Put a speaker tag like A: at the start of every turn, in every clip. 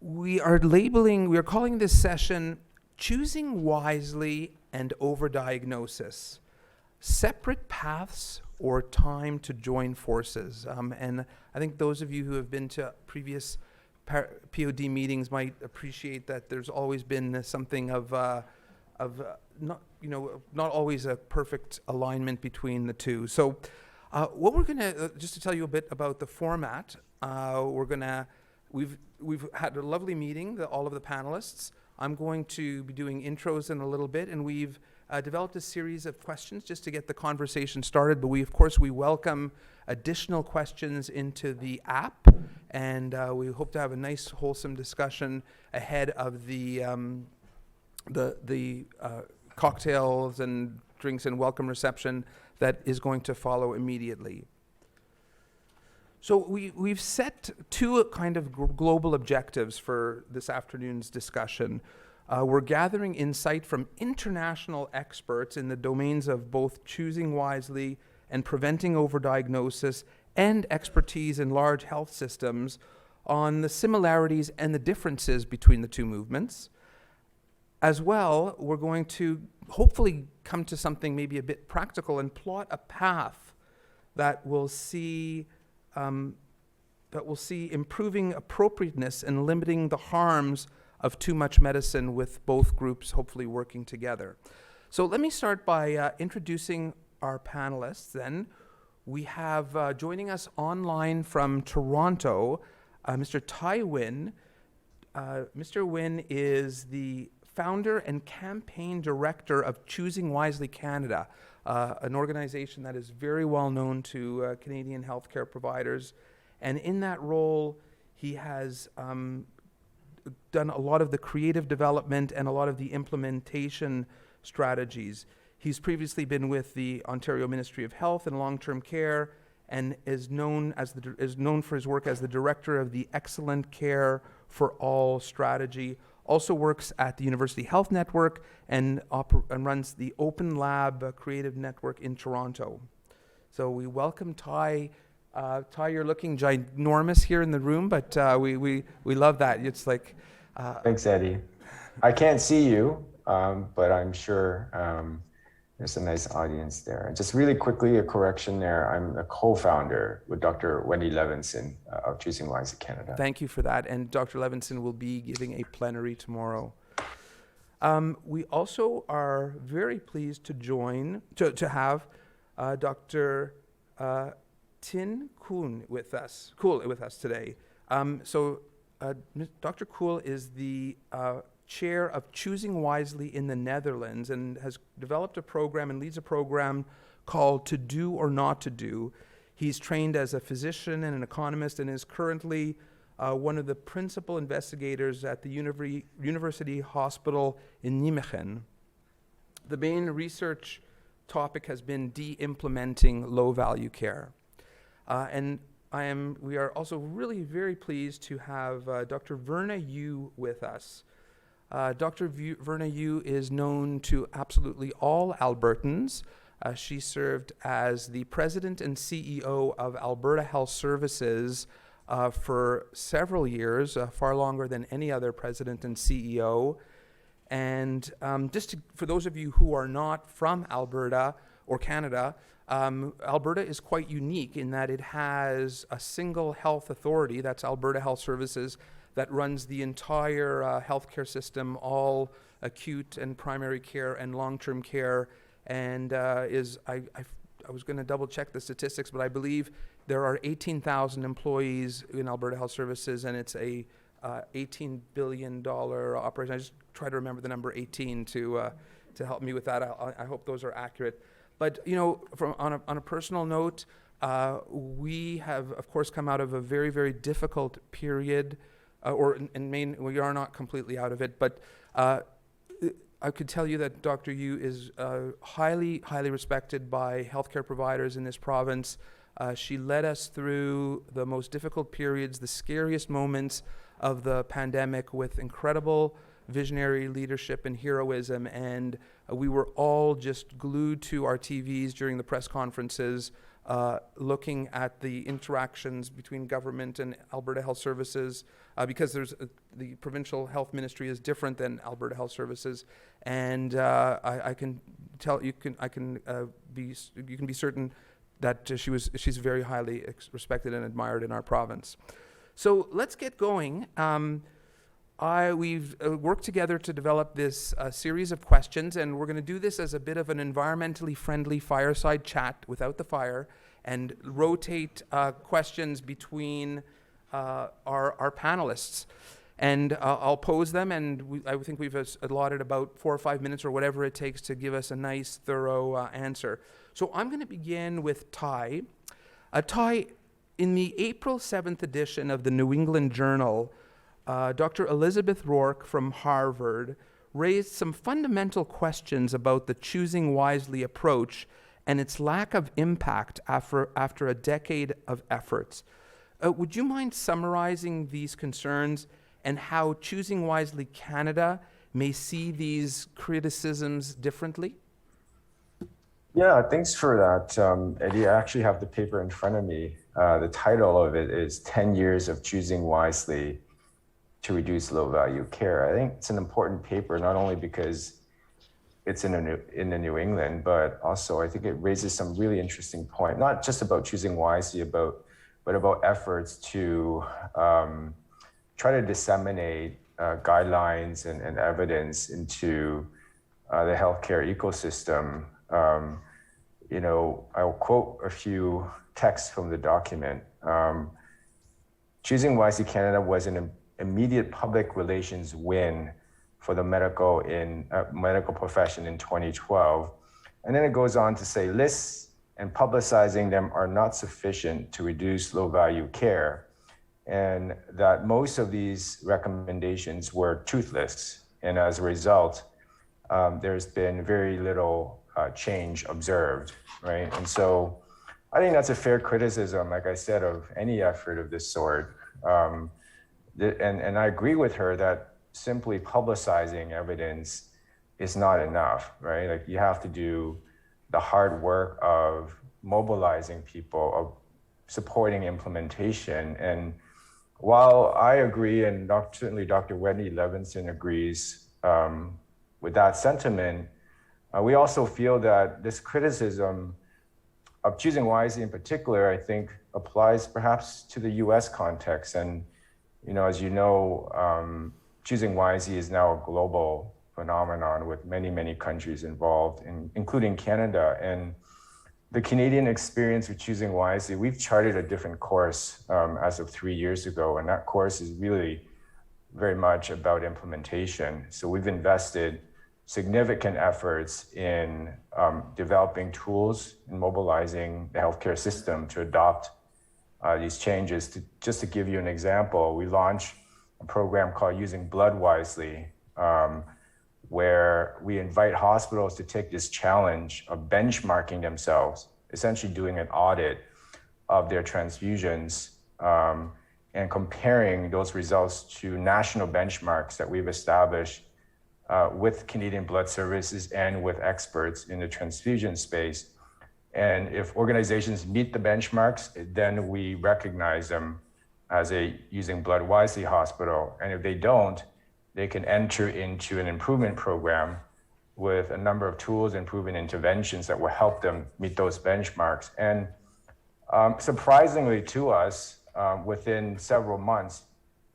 A: we are calling this session Choosing Wisely and Overdiagnosis, Separate Paths or Time to Join Forces. And I think those of you who have been to previous POD meetings might appreciate that there's always been something of not always a perfect alignment between the two. So what we're gonna, just to tell you a bit about the format, we've had a lovely meeting, all of the panelists. I'm going to be doing intros in a little bit, and we've developed a series of questions just to get the conversation started, but we welcome additional questions into the app, and we hope to have a nice, wholesome discussion ahead of the cocktails and drinks and welcome reception that is going to follow immediately. So we've set two kind of global objectives for this afternoon's discussion. We're gathering insight from international experts in the domains of both choosing wisely and preventing overdiagnosis, and expertise in large health systems on the similarities and the differences between the two movements. As well, we're going to hopefully come to something maybe a bit practical and plot a path that will see improving appropriateness and limiting the harms of too much medicine, with both groups hopefully working together. So let me start by introducing our panelists then. We have joining us online from Toronto, Mr. Tai Nguyen. Mr. Nguyen is the founder and campaign director of Choosing Wisely Canada, an organization that is very well known to Canadian healthcare providers. And in that role, he has done a lot of the creative development and a lot of the implementation strategies. He's previously been with the Ontario Ministry of Health and Long-Term Care, and is known for his work as the director of the Excellent Care for All strategy. Also works at the University Health Network and runs the Open Lab Creative Network in Toronto. So we welcome Tai. Tai, you're looking ginormous here in the room, but we love that. It's like...
B: Thanks, Eddie. I can't see you, but I'm sure there's a nice audience there. Just really quickly, a correction there. I'm a co-founder with Dr. Wendy Levinson of Choosing Wisely Canada.
A: Thank you for that. And Dr. Levinson will be giving a plenary tomorrow. We also are very pleased to have Dr. Tin Kool with us today. Dr. Kool is the chair of Choosing Wisely in the Netherlands, and has developed a program and leads a program called To Do or Not to Do. He's trained as a physician and an economist, and is currently one of the principal investigators at the University Hospital in Nijmegen. The main research topic has been de-implementing low-value care. We are also really very pleased to have Dr. Verna Yu with us. Dr. Verna Yu is known to absolutely all Albertans. She served as the president and CEO of Alberta Health Services for several years, far longer than any other president and CEO. And for those of you who are not from Alberta or Canada, Alberta is quite unique in that it has a single health authority, that's Alberta Health Services, that runs the entire healthcare system, all acute and primary care and long-term care, and I was going to double check the statistics, but I believe there are 18,000 employees in Alberta Health Services, and it's a $18 billion operation. I just try to remember the number 18 to help me with that. I hope those are accurate. But on a personal note, we have of course come out of a very, very difficult period. We are not completely out of it, but I could tell you that Dr. Yu is highly, highly respected by healthcare providers in this province. She led us through the most difficult periods, the scariest moments of the pandemic, with incredible visionary leadership and heroism, and we were all just glued to our TVs during the press conferences looking at the interactions between government and Alberta Health Services, because the provincial health ministry is different than Alberta Health Services, and I can tell you can be certain that she's very highly respected and admired in our province. So let's get going. We've worked together to develop this series of questions, and we're going to do this as a bit of an environmentally friendly fireside chat without the fire, and rotate questions between our panelists. And I'll pose them, and I think we've allotted about 4 or 5 minutes or whatever it takes to give us a nice, thorough answer. So I'm going to begin with Ty. Ty, in the April 7th edition of the New England Journal, Dr. Elizabeth Rourke from Harvard raised some fundamental questions about the choosing wisely approach and its lack of impact after a decade of efforts. Would you mind summarizing these concerns and how Choosing Wisely Canada may see these criticisms differently?
B: Yeah, thanks for that, Eddie. I actually have the paper in front of me. The title of it is 10 Years of Choosing Wisely to Reduce Low-Value Care. I think it's an important paper, not only because it's in the New England, but also I think it raises some really interesting point, not just about choosing wisely, but about efforts to try to disseminate guidelines and evidence into the healthcare ecosystem. I'll quote a few texts from the document. Choosing Wisely Canada was an immediate public relations win for the medical profession in 2012. And then it goes on to say, lists and publicizing them are not sufficient to reduce low-value care, and that most of these recommendations were toothless. And as a result, there's been very little change observed, right? And so I think that's a fair criticism, like I said, of any effort of this sort. And I agree with her that simply publicizing evidence is not enough, right? Like you have to do the hard work of mobilizing people, of supporting implementation. And while I agree, and certainly Dr. Wendy Levinson agrees with that sentiment, we also feel that this criticism of Choosing Wisely in particular, I think, applies perhaps to the US context. And as you know, Choosing Wisely is now a global phenomenon with many, many countries involved, including Canada. And the Canadian experience with Choosing Wisely, we've charted a different course as of 3 years ago. And that course is really very much about implementation. So we've invested significant efforts in developing tools and mobilizing the healthcare system to adopt these changes. Just to give you an example, we launched a program called Using Blood Wisely, where we invite hospitals to take this challenge of benchmarking themselves, essentially doing an audit of their transfusions and comparing those results to national benchmarks that we've established with Canadian Blood Services and with experts in the transfusion space. And if organizations meet the benchmarks, then we recognize them as a Using Blood Wisely hospital. And if they don't, they can enter into an improvement program with a number of tools and proven interventions that will help them meet those benchmarks. And surprisingly to us, within several months,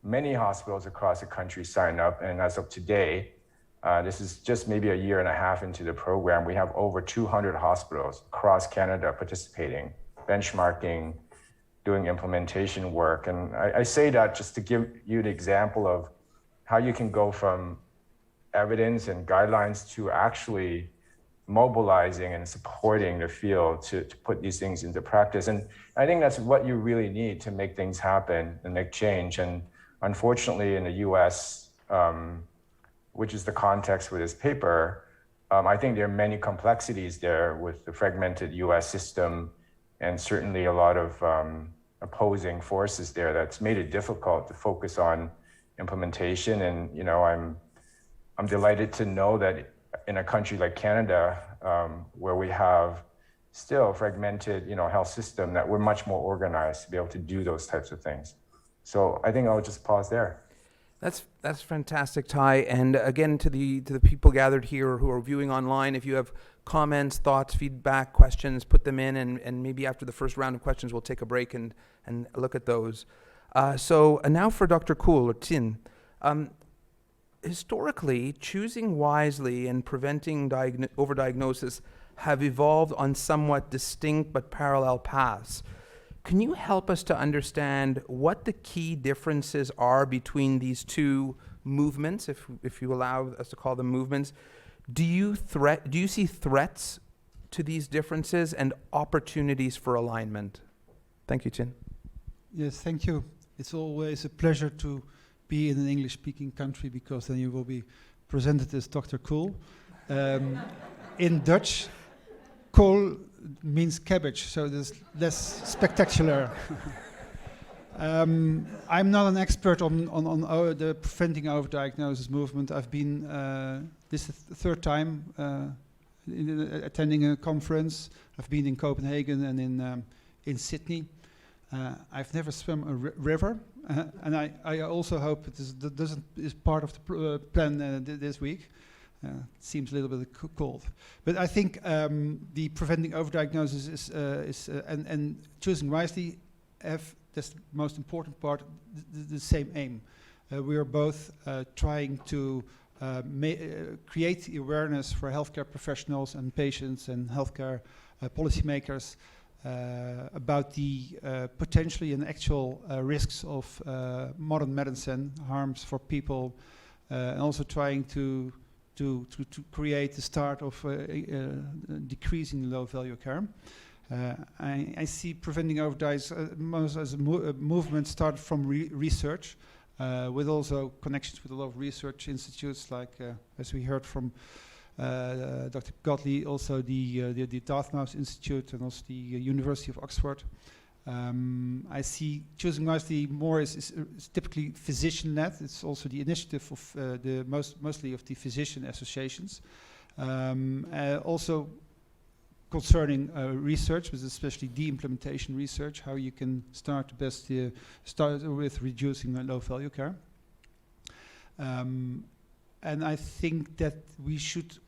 B: many hospitals across the country sign up. And as of today, this is just maybe a year and a half into the program, we have over 200 hospitals across Canada participating, benchmarking, doing implementation work. And I say that just to give you an example of how you can go from evidence and guidelines to actually mobilizing and supporting the field to put these things into practice. And I think that's what you really need to make things happen and make change. And unfortunately in the US, which is the context for this paper, I think there are many complexities there with the fragmented US system and certainly a lot of opposing forces there that's made it difficult to focus on implementation. And I'm delighted to know that in a country like Canada, where we have still fragmented, health system, that we're much more organized to be able to do those types of things. So I think I'll just pause there.
A: That's fantastic, Ty. And again, to the people gathered here who are viewing online, if you have comments, thoughts, feedback, questions, put them in, and maybe after the first round of questions, we'll take a break and look at those. So now for Dr. Kuhl or Tin. Historically, choosing wisely and preventing overdiagnosis have evolved on somewhat distinct but parallel paths. Can you help us to understand what the key differences are between these two movements, if you allow us to call them movements? Do you see threats to these differences and opportunities for alignment? Thank you, Chin.
C: Yes, thank you. It's always a pleasure to be in an English-speaking country, because then you will be presented as Dr. Kool. In Dutch, kool means cabbage, so there's less spectacular. I'm not an expert on the preventing overdiagnosis movement. I've been, this is the third time attending a conference. I've been in Copenhagen and in Sydney. I've never swum a river, and I also hope that is part of the plan this week. Seems a little bit cold, but I think the preventing overdiagnosis is and choosing wisely have, that's the most important part, the same aim. We are both trying to create awareness for healthcare professionals and patients and healthcare policymakers about the potentially and actual risks of modern medicine, harms for people, and also trying to create the start of decreasing low-value care. I see preventing overdiagnosis as a movement started from research, with also connections with a lot of research institutes, like as we heard from Dr. Godley, also the Dartmouth Institute and also the University of Oxford. I see choosing wisely more is typically physician-led. It's also the initiative of mostly of the physician associations. Also concerning research, but especially de-implementation research, how you can start with reducing low-value care. And I think that we should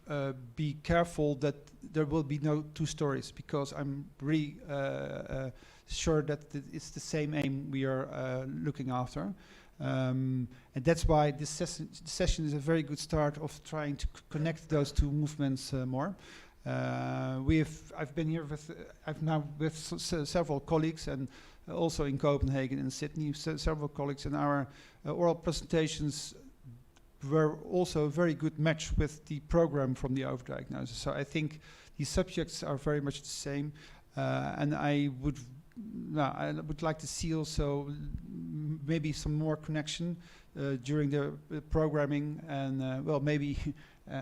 C: be careful that there will be no two stories, because I'm really sure that it's the same aim we are looking after. And that's why this session is a very good start of trying to connect those two movements more. I've been here with several colleagues, and also in Copenhagen and Sydney, several colleagues, and our oral presentations were also a very good match with the program from the overdiagnosis. So I think these subjects are very much the same, and I would like to see also maybe some more connection during the programming, and well, maybe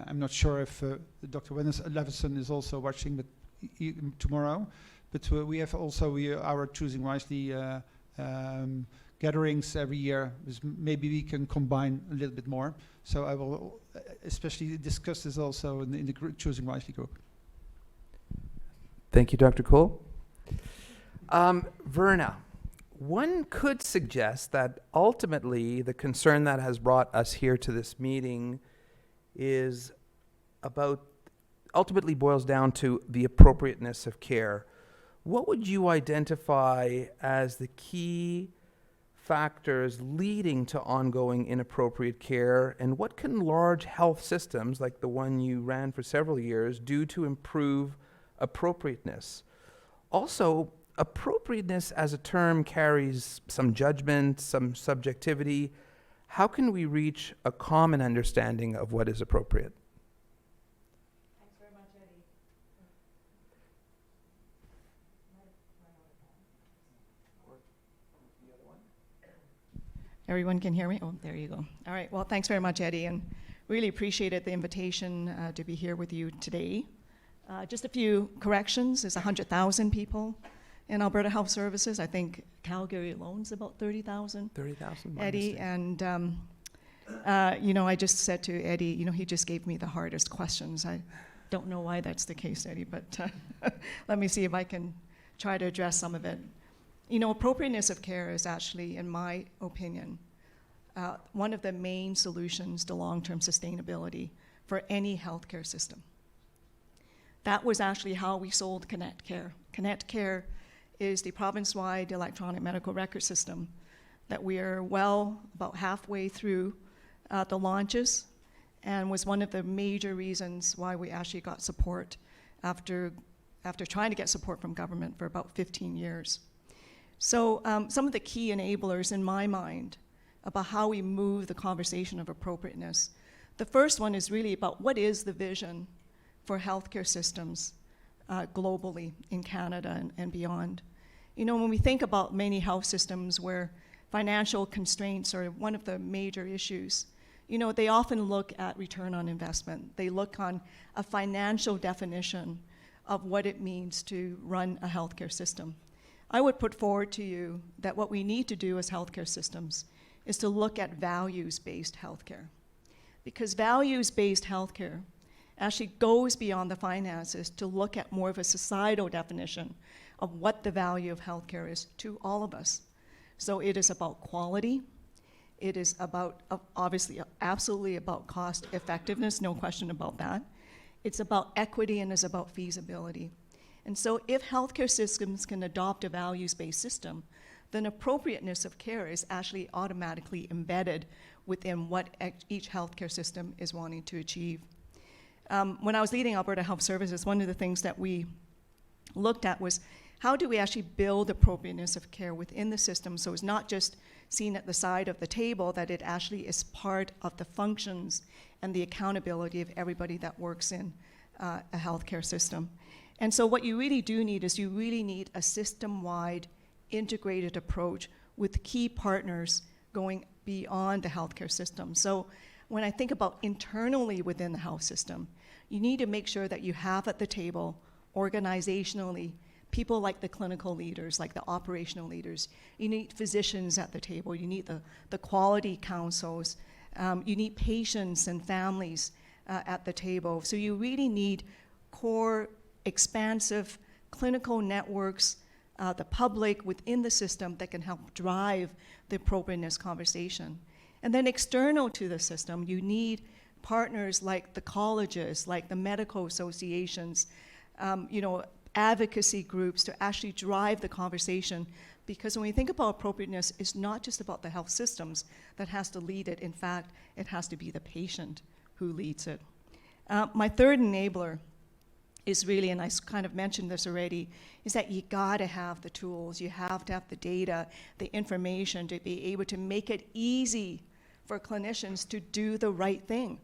C: I'm not sure if Dr. Levison is also watching, but tomorrow. But we have also our Choosing Wisely gatherings every year. Maybe we can combine a little bit more. So I will especially discuss this also in the Choosing Wisely group.
A: Thank you, Dr. Kool. Verna, one could suggest that ultimately the concern that has brought us here to this meeting ultimately boils down to the appropriateness of care. What would you identify as the key factors leading to ongoing inappropriate care, and what can large health systems, like the one you ran for several years, do to improve appropriateness? Also, appropriateness as a term carries some judgment, some subjectivity. How can we reach a common understanding of what is appropriate?
D: Thanks very much, Eddie. Everyone can hear me? Oh, there you go. All right, well, thanks very much, Eddie, and really appreciated the invitation to be here with you today. Just a few corrections. There's 100,000 people in Alberta Health Services. I think Calgary alone is about 30,000.
A: 30,000?
D: Eddie, and I just said to Eddie, he just gave me the hardest questions. I don't know why that's the case, Eddie, but let me see if I can try to address some of it. You know, appropriateness of care is actually, in my opinion, one of the main solutions to long-term sustainability for any healthcare system. That was actually how we sold Connect Care. Connect Care is the province-wide electronic medical record system that we are well about halfway through the launches, and was one of the major reasons why we actually got support after trying to get support from government for about 15 years. So some of the key enablers in my mind about how we move the conversation of appropriateness. The first one is really about what is the vision for healthcare systems globally in Canada and beyond. You know, when we think about many health systems where financial constraints are one of the major issues, you know, they often look at return on investment. They look on a financial definition of what it means to run a healthcare system. I would put forward to you that what we need to do as healthcare systems is to look at values-based healthcare. Because values-based healthcare actually goes beyond the finances to look at more of a societal definition of what the value of healthcare is to all of us. So it is about quality. It is about, obviously, absolutely about cost effectiveness, no question about that. It's about equity and it's about feasibility. And so if healthcare systems can adopt a values-based system, then appropriateness of care is actually automatically embedded within what each healthcare system is wanting to achieve. When I was leading Alberta Health Services, one of the things that we looked at was how do we actually build appropriateness of care within the system so it's not just seen at the side of the table, that it actually is part of the functions and the accountability of everybody that works in a healthcare system. And so what you really do need is you really need a system-wide integrated approach with key partners going beyond the healthcare system. So when I think about internally within the health system, you need to make sure that you have at the table organizationally people like the clinical leaders, like the operational leaders. You need physicians at the table. You need the quality councils. You need patients and families at the table. So you really need core, expansive clinical networks, the public within the system that can help drive the appropriateness conversation. And then external to the system, you need partners like the colleges, like the medical associations, you know, advocacy groups to actually drive the conversation. Because when we think about appropriateness, it's not just about the health systems that has to lead it. In fact, it has to be the patient who leads it. My third enabler is really, and I kind of mentioned this already, is that you gotta have the tools, you have to have the data, the information to be able to make it easy for clinicians to do the right thing.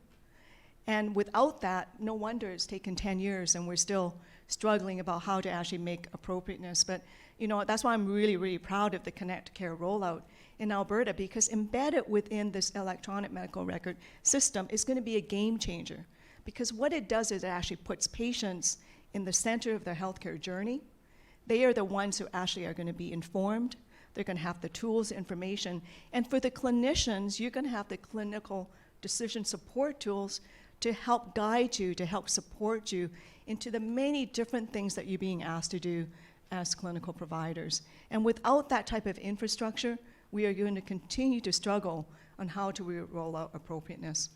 D: And without that, no wonder it's taken 10 years and we're still struggling about how to actually make appropriateness. But you know, that's why I'm really, really proud of the Connect Care rollout in Alberta, because embedded within this electronic medical record system is gonna be a game changer. Because what it does is it actually puts patients in the center of their healthcare journey. They are the ones who actually are gonna be informed. They're gonna have the tools, information. And for the clinicians, you're gonna have the clinical decision support tools to help guide you, to help support you into the many different things that you're being asked to do as clinical providers. And without that type of infrastructure, we are going to continue to struggle on how to roll out appropriateness.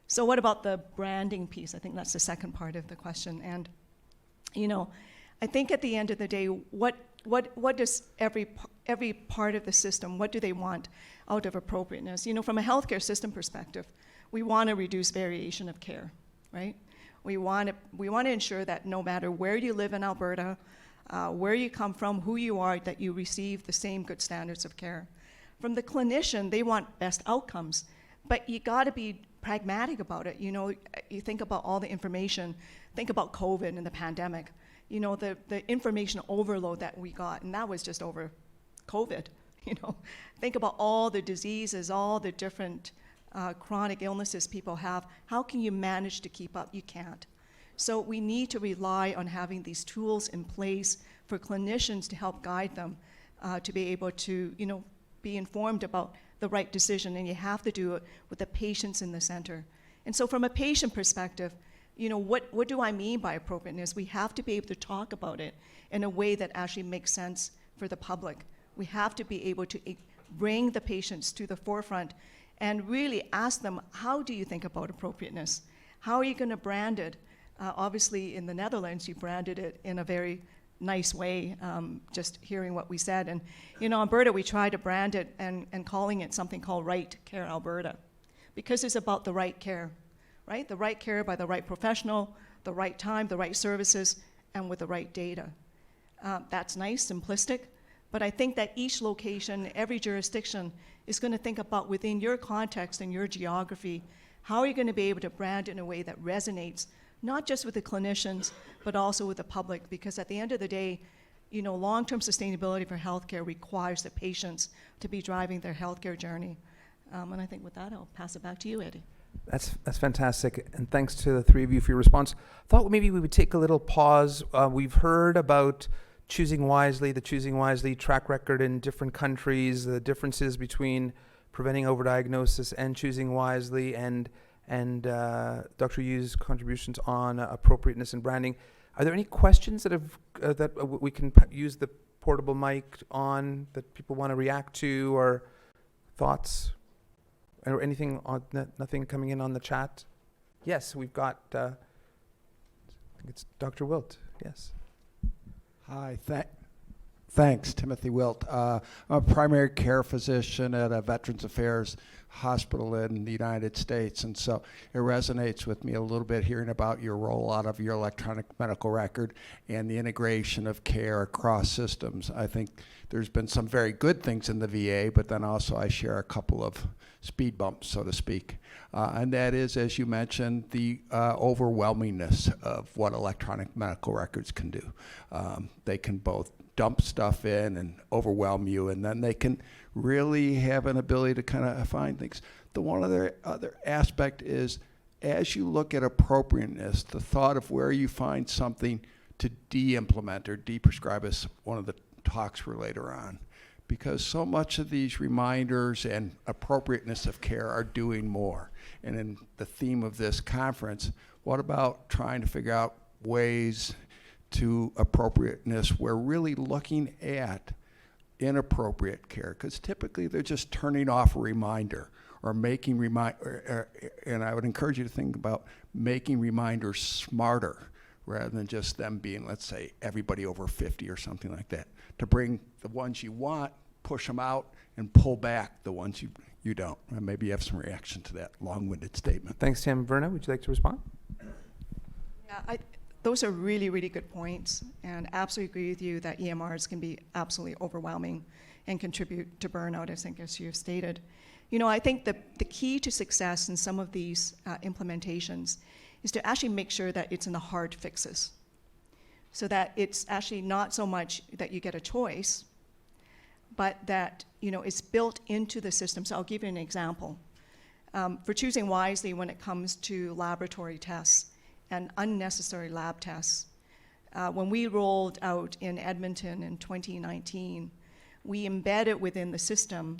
D: So what about the branding piece? I think that's the second part of the question. And, you know, I think at the end of the day, what does every part of the system, what do they want out of appropriateness? You know, from a healthcare system perspective, we want to reduce variation of care, right? We want to ensure that no matter where you live in Alberta, where you come from, who you are, that you receive the same good standards of care. From the clinician, they want best outcomes, but you got to be pragmatic about it. You know, you think about all the information, think about COVID and the pandemic, you know, the information overload that we got, and that was just over COVID, you know. Think about all the diseases, all the different chronic illnesses people have. How can you manage to keep up? You can't. So we need to rely on having these tools in place for clinicians to help guide them to be able to, you know, be informed about the right decision, and you have to do it with the patients in the center. And so from a patient perspective, what do I mean by appropriateness? We have to be able to talk about it in a way that actually makes sense for the public. We have to be able to bring the patients to the forefront and really ask them, how do you think about appropriateness? How are you going to brand it? Obviously, in the Netherlands, you branded it in a very nice way, just hearing what we said. And, Alberta, we tried to brand it and calling it something called Right Care Alberta, because it's about the right care, right? The right care by the right professional, the right time, the right services, and with the right data. That's nice, simplistic, but I think that each location, every jurisdiction is going to think about within your context and your geography, how are you going to be able to brand in a way that resonates, not just with the clinicians, but also with the public, because at the end of the day, long-term sustainability for healthcare requires the patients to be driving their healthcare journey. And I think with that, I'll pass it back to you, Eddie.
A: That's fantastic, and thanks to the three of you for your response. Thought maybe we would take a little pause. We've heard about choosing wisely, the choosing wisely track record in different countries, the differences between preventing overdiagnosis and choosing wisely, and Dr. Yu's contributions on appropriateness and branding. Are there any questions that we can use the portable mic on that people want to react to, or thoughts? Or anything on nothing coming in on the chat? Yes, we've got, I think it's Dr. Wilt, yes.
E: Hi, thanks, Timothy Wilt. I'm a primary care physician at a Veterans Affairs hospital in the United States, and so it resonates with me a little bit hearing about your rollout of your electronic medical record and the integration of care across systems. I think there's been some very good things in the VA, but then also I share a couple of speed bumps, so to speak. And that is, as you mentioned, the overwhelmingness of what electronic medical records can do. They can both dump stuff in and overwhelm you, and then they can really have an ability to kind of find things. The one other aspect is, as you look at appropriateness, the thought of where you find something to de-implement or de-prescribe is one of the talks for later on. Because so much of these reminders and appropriateness of care are doing more. And in the theme of this conference, what about trying to figure out ways to appropriateness? We're really looking at inappropriate care, because typically they're just turning off a reminder or making and I would encourage you to think about making reminders smarter rather than just them being, let's say, everybody over 50 or something like that. To bring the ones you want, push them out, and pull back the ones you don't. And maybe you have some reaction to that long-winded statement.
A: Thanks, Tim. Verna, would you like to respond?
D: Yeah, those are really, really good points, and absolutely agree with you that EMRs can be absolutely overwhelming and contribute to burnout, I think, as you've stated. I think the key to success in some of these implementations is to actually make sure that it's in the hard fixes, so that it's actually not so much that you get a choice, but that it's built into the system. So I'll give you an example. For choosing wisely when it comes to laboratory tests and unnecessary lab tests, when we rolled out in Edmonton in 2019, we embedded within the system,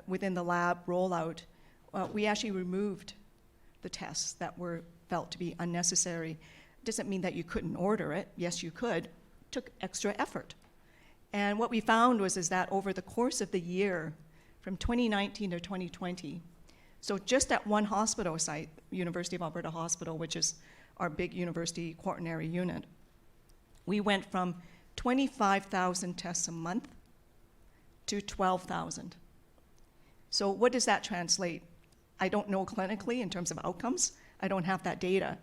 D: within the lab rollout, we actually removed the tests that were felt to be unnecessary. Doesn't mean that you couldn't order it. Yes, you could. Took extra effort. And what we found is that over the course of the year, from 2019 to 2020, so just at one hospital site, University of Alberta Hospital, which is our big university quaternary unit, we went from 25,000 tests a month to 12,000. So what does that translate? I don't know clinically in terms of outcomes. I don't have that data.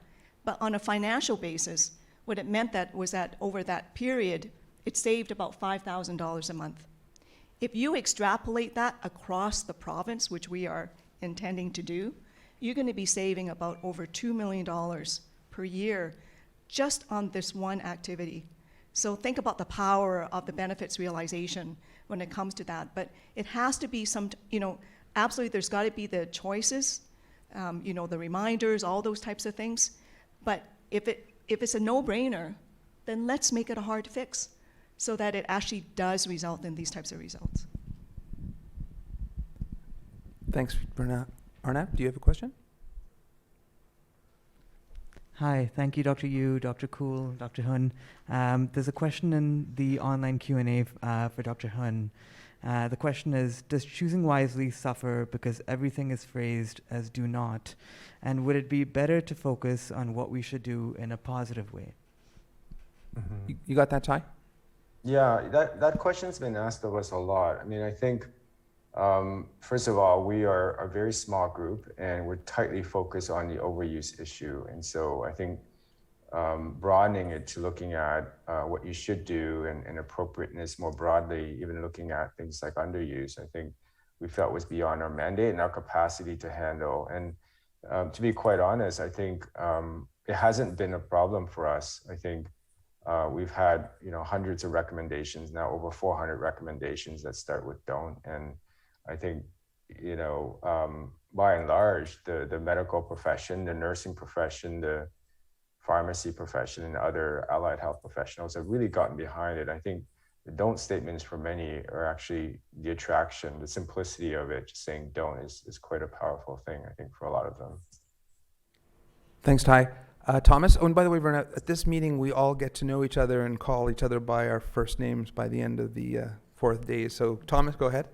D: But on a financial basis, what it meant was that over that period, it saved about $5,000 a month. If you extrapolate that across the province, which we are intending to do, you're going to be saving about over $2 million per year just on this one activity. So think about the power of the benefits realization when it comes to that. But it has to be some, absolutely there's got to be the choices, the reminders, all those types of things. But if it's a no-brainer, then let's make it a hard fix so that it actually does result in these types of results.
A: Thanks, Verna. Arnab, do you have a question?
F: Hi, thank you, Dr. Yu, Dr. Kool, Dr. Hun. There's a question in the online Q&A for Dr. Hun. The question is, does choosing wisely suffer because everything is phrased as do not? And would it be better to focus on what we should do in a positive way?
A: You got that, Ty?
B: Yeah, that question's been asked of us a lot. I mean, I think, first of all, we are a very small group and we're tightly focused on the overuse issue. And so I think broadening it to looking at what you should do and appropriateness more broadly, even looking at things like underuse, I think we felt was beyond our mandate and our capacity to handle. And to be quite honest, I think it hasn't been a problem for us. I think we've had, hundreds of recommendations now, over 400 recommendations that start with don't. And I think, by and large, the medical profession, the nursing profession, the pharmacy profession, and other allied health professionals have really gotten behind it. I think the don't statements for many are actually the attraction, the simplicity of it. Just saying don't is quite a powerful thing, I think, for a lot of them.
A: Thanks, Ty. Thomas, oh, and by the way, Verna, at this meeting, we all get to know each other and call each other by our first names by the end of the 4th day. So, Thomas, go ahead.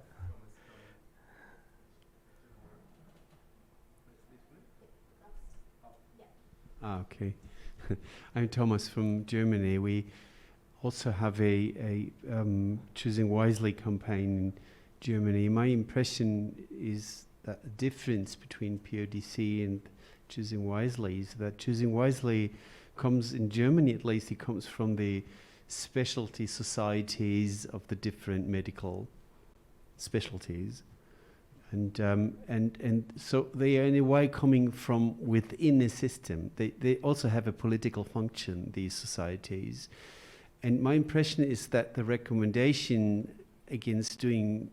G: Okay. I'm Thomas from Germany. We also have a Choosing Wisely campaign in Germany. My impression is that the difference between PODC and Choosing Wisely is that Choosing Wisely comes, in Germany at least, it comes from the specialty societies of the different medical specialties. And so they are in a way coming from within a system. They also have a political function, these societies. And my impression is that the recommendation against doing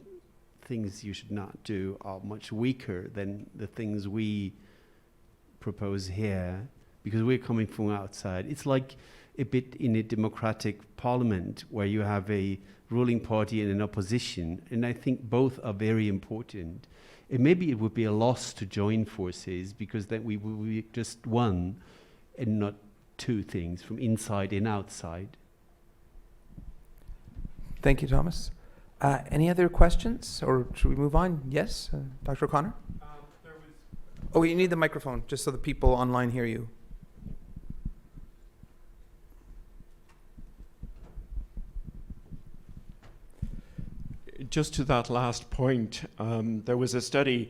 G: things you should not do are much weaker than the things we propose here, because we're coming from outside. It's like a bit in a democratic parliament where you have a ruling party and an opposition, and I think both are very important. And maybe it would be a loss to join forces, because then we would be just one and not two things from inside and outside.
A: Thank you, Thomas. Any other questions, or should we move on? Yes, Dr. O'Connor? Oh, you need the microphone, just so the people online hear you.
H: Just to that last point, there was a study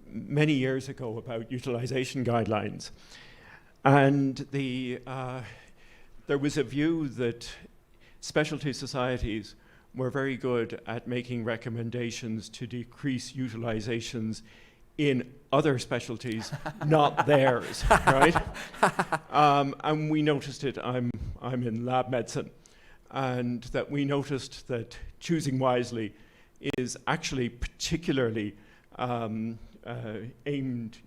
H: many years ago about utilization guidelines, and there was a view that specialty societies were very good at making recommendations to decrease utilizations in other specialties, not theirs, right? And we noticed it. I'm in lab medicine, and that we noticed that Choosing Wisely is actually particularly aimed,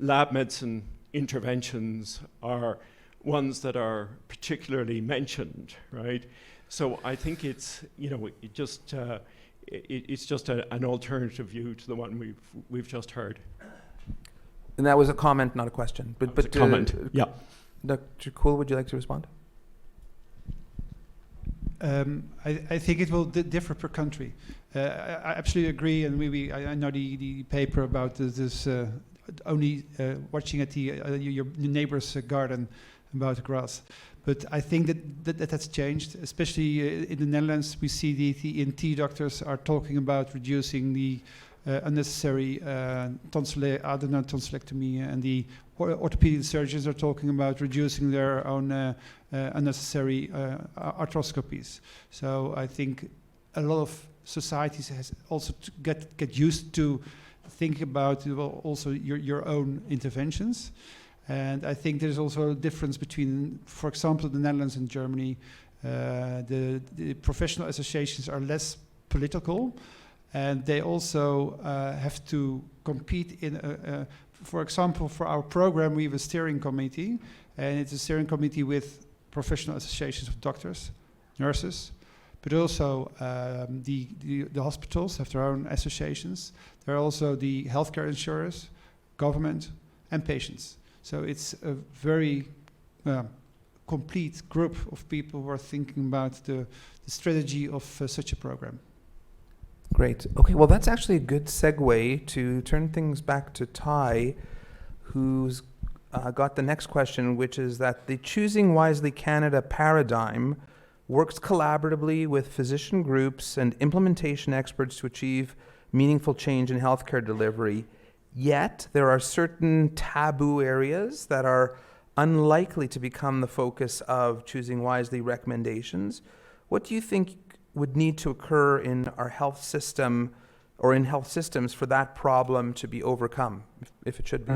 H: lab medicine interventions are ones that are particularly mentioned, right? So I think it's, it's just an alternative view to the one we've just heard.
A: And that was a comment, not a question. But
H: a comment, yeah.
A: Dr. Kool, would you like to respond?
C: I think it will differ per country. I absolutely agree, and I know the paper about this only watching at your neighbor's garden about the grass. But I think that has changed, especially in the Netherlands. We see the ENT doctors are talking about reducing the unnecessary adenoid tonsillectomy, and the orthopedic surgeons are talking about reducing their own unnecessary arthroscopies. So I think a lot of societies has also to get used to think about also your own interventions. And I think there's also a difference between, for example, the Netherlands and Germany. The professional associations are less political, and they also have to compete in for example, for our program, we have a steering committee, and it's a steering committee with professional associations of doctors, nurses, but also the hospitals have their own associations. There are also the healthcare insurers, government, and patients. So it's a very complete group of people who are thinking about the strategy of such a program.
A: Great. Okay, well, that's actually a good segue to turn things back to Ty, who's got the next question, which is that the Choosing Wisely Canada paradigm works collaboratively with physician groups and implementation experts to achieve meaningful change in healthcare delivery. Yet, there are certain taboo areas that are unlikely to become the focus of Choosing Wisely recommendations. What do you think would need to occur in our health system or in health systems for that problem to be overcome, if it should be?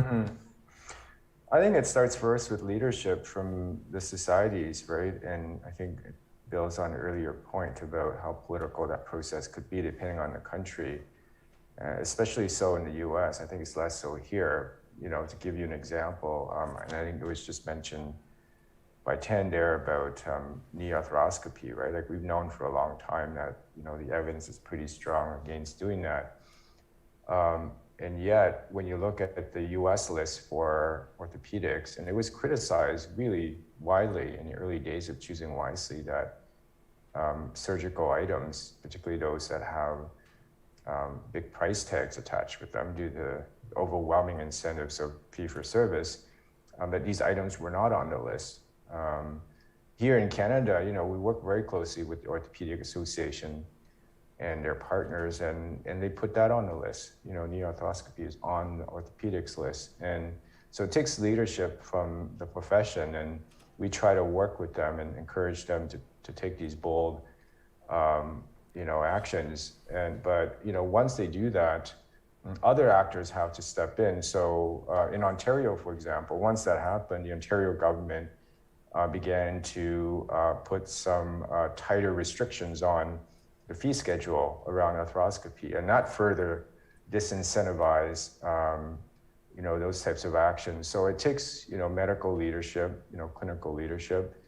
B: I think it starts first with leadership from the societies, right? And I think it builds on an earlier point about how political that process could be depending on the country, especially so in the US. I think it's less so here. You know, to give you an example, and I think it was just mentioned by Tan there about knee arthroscopy, right? Like we've known for a long time that, you know, the evidence is pretty strong against doing that. And yet, when you look at the US list for orthopedics, and it was criticized really widely in the early days of Choosing Wisely that surgical items, particularly those that have big price tags attached with them due to the overwhelming incentives of fee-for-service, that these items were not on the list. Here in Canada, you know, we work very closely with the Orthopedic Association and their partners, and they put that on the list. You know, knee arthroscopy is on the orthopedics list. And so it takes leadership from the profession, and we try to work with them and encourage them to take these bold, you know, actions. But, you know, once they do that, other actors have to step in. So in Ontario, for example, once that happened, the Ontario government began to put some tighter restrictions on the fee schedule around arthroscopy, and that further disincentivized, you know, those types of actions. So it takes, you know, medical leadership, you know, clinical leadership,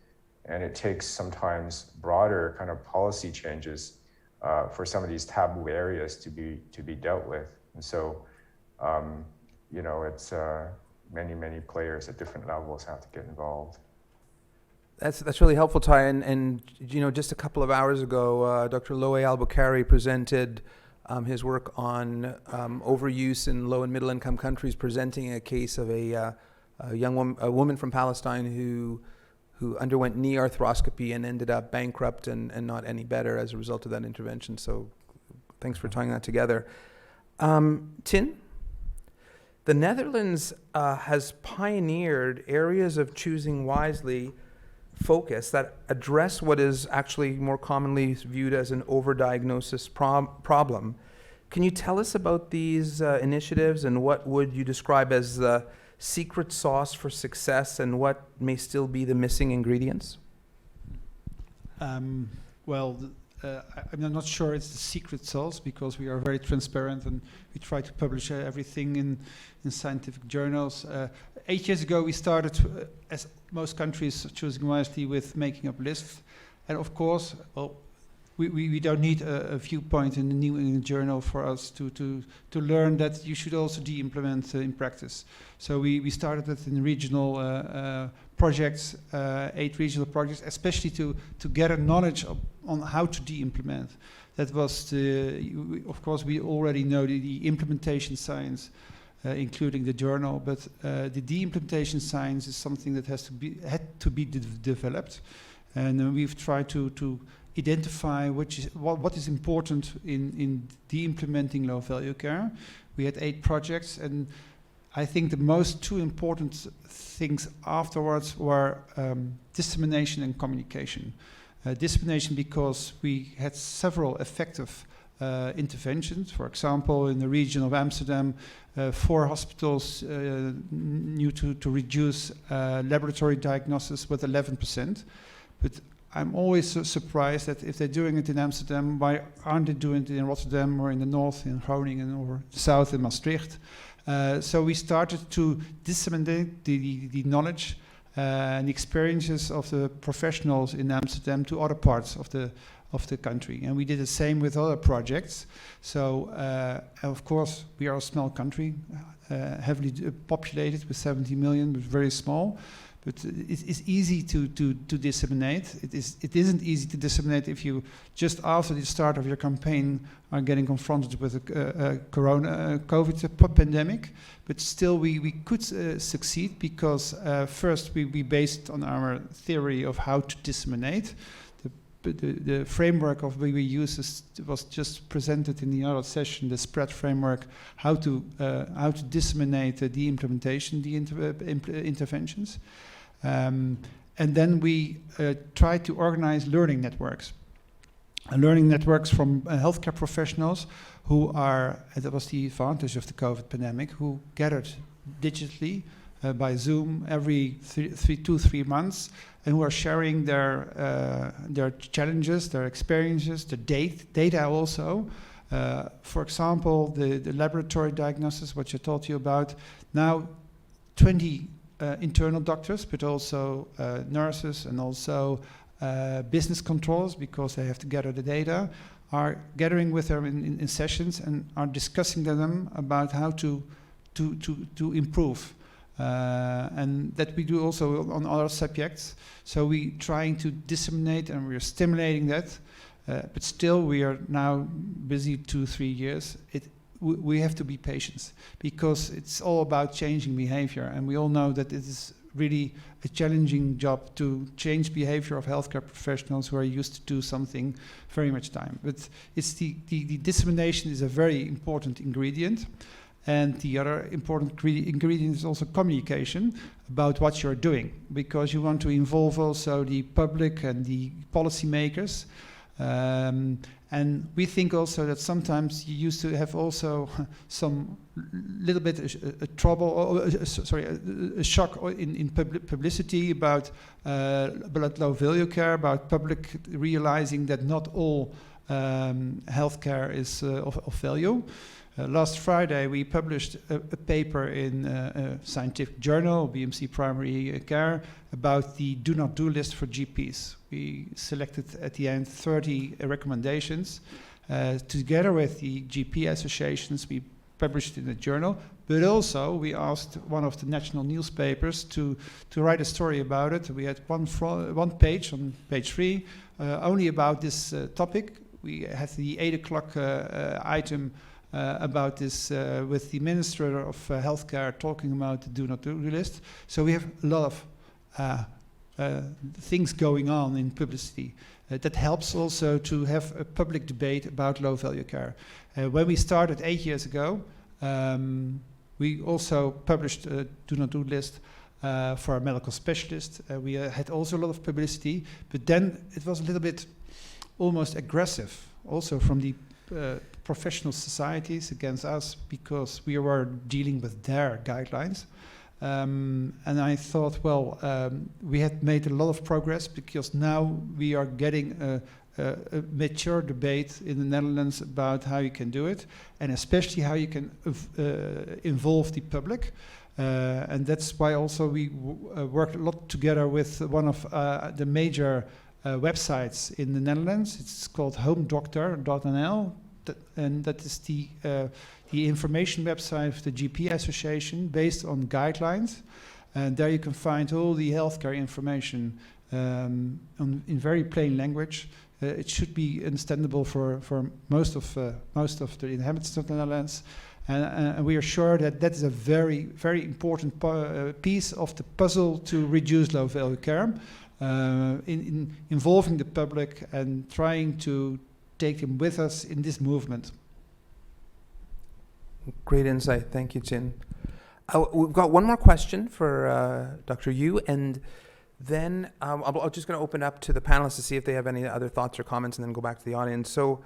B: and it takes sometimes broader kind of policy changes for some of these taboo areas to be dealt with. And so, you know, it's many players at different levels have to get involved.
A: That's really helpful, Ty. And you know, just a couple of hours ago, Dr. Loe Albukari presented his work on overuse in low and middle income countries, presenting a case of a woman from Palestine who underwent knee arthroscopy and ended up bankrupt and not any better as a result of that intervention. So thanks for tying that together. Tin, the Netherlands has pioneered areas of Choosing Wisely focus that address what is actually more commonly viewed as an overdiagnosis problem. Can you tell us about these initiatives, and what would you describe as the secret sauce for success, and what may still be the missing ingredients?
C: Well, I'm not sure it's the secret sauce, because we are very transparent and we try to publish everything in scientific journals. 8 years ago, we started, as most countries, Choosing Wisely with making up lists. And of course, well, we don't need a viewpoint in the New England Journal for us to learn that you should also de-implement in practice. So we started it in regional projects, 8 regional projects, especially to gather knowledge on how to de-implement. That was of course, we already know the implementation science, including the journal, but the de-implementation science is something that had to be developed, and we've tried to identify what is important in de-implementing low-value care. We had 8 projects, and I think the most 2 important things afterwards were dissemination and communication. Dissemination because we had several effective interventions. For example, in the region of Amsterdam, 4 hospitals knew to reduce laboratory diagnosis with 11%. But I'm always surprised that if they're doing it in Amsterdam, why aren't they doing it in Rotterdam or in the north in Groningen or the south in Maastricht? So we started to disseminate the knowledge and the experiences of the professionals in Amsterdam to other parts of the country. And we did the same with other projects. So, of course, we are a small country. heavily populated with 70 million, but very small. But it's easy to disseminate. It isn't easy to disseminate if you just after the start of your campaign are getting confronted with a COVID pandemic. But still, we could succeed because first we based on our theory of how to disseminate. The framework of we use was just presented in the other session. The spread framework, how to disseminate the implementation, the interventions. And then we try to organize learning networks. Learning networks from healthcare professionals who are, that was the advantage of the COVID pandemic, who gathered digitally by Zoom every 2-3 months, and who are sharing their challenges, their experiences, their data also. For example, the laboratory diagnosis, what I told you about, now 20 internal doctors, but also nurses and also business controllers, because they have to gather the data, are gathering with them in sessions and are discussing to them about how to improve. And that we do also on other subjects. So we trying to disseminate and we're stimulating that, but still we are now busy 2-3 years. We have to be patient because it's all about changing behavior, and we all know that it is really a challenging job to change behavior of healthcare professionals who are used to do something very much time. But it's the dissemination is a very important ingredient. And the other important ingredient is also communication about what you're doing, because you want to involve also the public and the policymakers. And we think also that sometimes you used to have also some little bit a shock in publicity about low value care, about public realizing that not all healthcare is of value. Last Friday, we published a paper in a scientific journal, BMC Primary Care, about the do not do list for GPs. We selected at the end 30 recommendations. Together with the GP associations, we published it in a journal, but also we asked one of the national newspapers to write a story about it. We had one page, on page 3, only about this topic. We had the 8 o'clock item about this with the Minister of Healthcare talking about the do not do list. So we have a lot of things going on in publicity that helps also to have a public debate about low value care. When we started 8 years ago, we also published a do not do list for a medical specialist. We had also a lot of publicity, but then it was a little bit almost aggressive also from the professional societies against us, because we were dealing with their guidelines. And I thought, well, we had made a lot of progress, because now we are getting a mature debate in the Netherlands about how you can do it, and especially how you can involve the public. And that's why also we worked a lot together with one of the major websites in the Netherlands. It's called homedoctor.nl. And that is the information website of the GP Association based on guidelines. And there you can find all the healthcare information in very plain language. It should be understandable for most of the inhabitants of the Netherlands. And we are sure that that is a very, very important piece of the puzzle to reduce low value care, in involving the public and trying to take them with us in this movement.
A: Great insight. Thank you, Chin. We've got one more question for Dr. Yu, and then I'm just going to open up to the panelists to see if they have any other thoughts or comments, and then go back to the audience. So,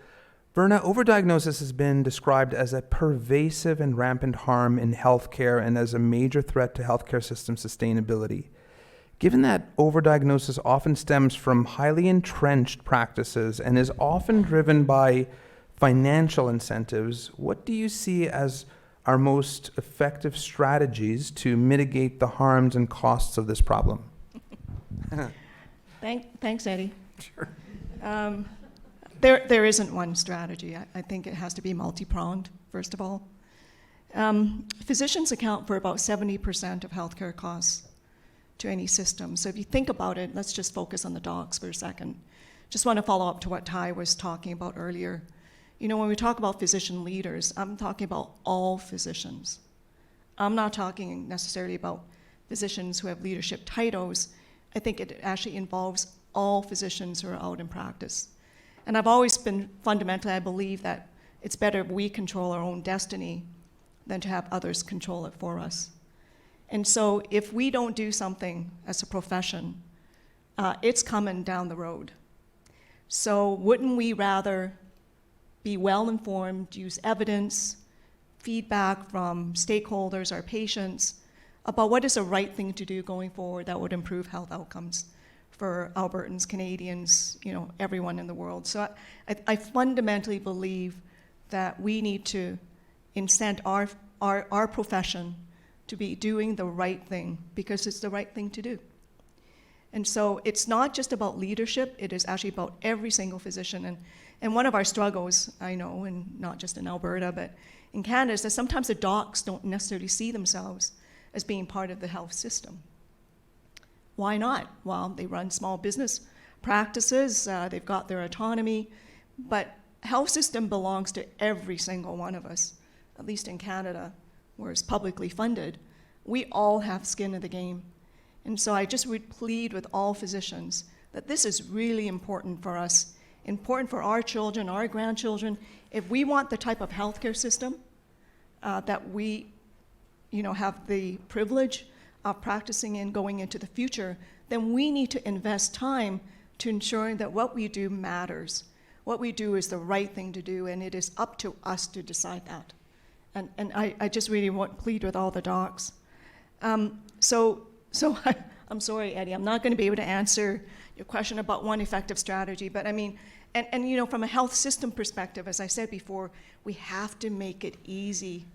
A: Verna, overdiagnosis has been described as a pervasive and rampant harm in healthcare and as a major threat to healthcare system sustainability. Given that overdiagnosis often stems from highly entrenched practices and is often driven by financial incentives, what do you see as our most effective strategies to mitigate the harms and costs of this problem?
D: Thanks, Eddie.
A: Sure.
D: There isn't one strategy. I think it has to be multi-pronged, first of all. Physicians account for about 70% of healthcare costs to any system. So if you think about it, let's just focus on the docs for a second. Just want to follow up to what Ty was talking about earlier. You know, when we talk about physician leaders, I'm talking about all physicians. I'm not talking necessarily about physicians who have leadership titles. I think it actually involves all physicians who are out in practice. And I've always been fundamentally, I believe that it's better if we control our own destiny than to have others control it for us. And so if we don't do something as a profession, it's coming down the road. So wouldn't we rather be well-informed, use evidence, feedback from stakeholders, our patients, about what is the right thing to do going forward that would improve health outcomes for Albertans, Canadians, you know, everyone in the world. So I fundamentally believe that we need to incent our profession to be doing the right thing because it's the right thing to do. And so it's not just about leadership, it is actually about every single physician. And one of our struggles, I know, and not just in Alberta, but in Canada, is that sometimes the docs don't necessarily see themselves as being part of the health system. Why not? Well, they run small business practices, they've got their autonomy, but health system belongs to every single one of us, at least in Canada, where it's publicly funded. We all have skin in the game. And so I just would plead with all physicians that this is really important for us, important for our children, our grandchildren. If we want the type of healthcare system that we, you know, have the privilege of practicing in going into the future, then we need to invest time to ensuring that what we do matters. What we do is the right thing to do, and it is up to us to decide that. And I just really want to plead with all the docs. So I'm sorry, Eddie, I'm not going to be able to answer your question about one effective strategy, but I mean, and you know, from a health system perspective, as I said before, we have to make it easy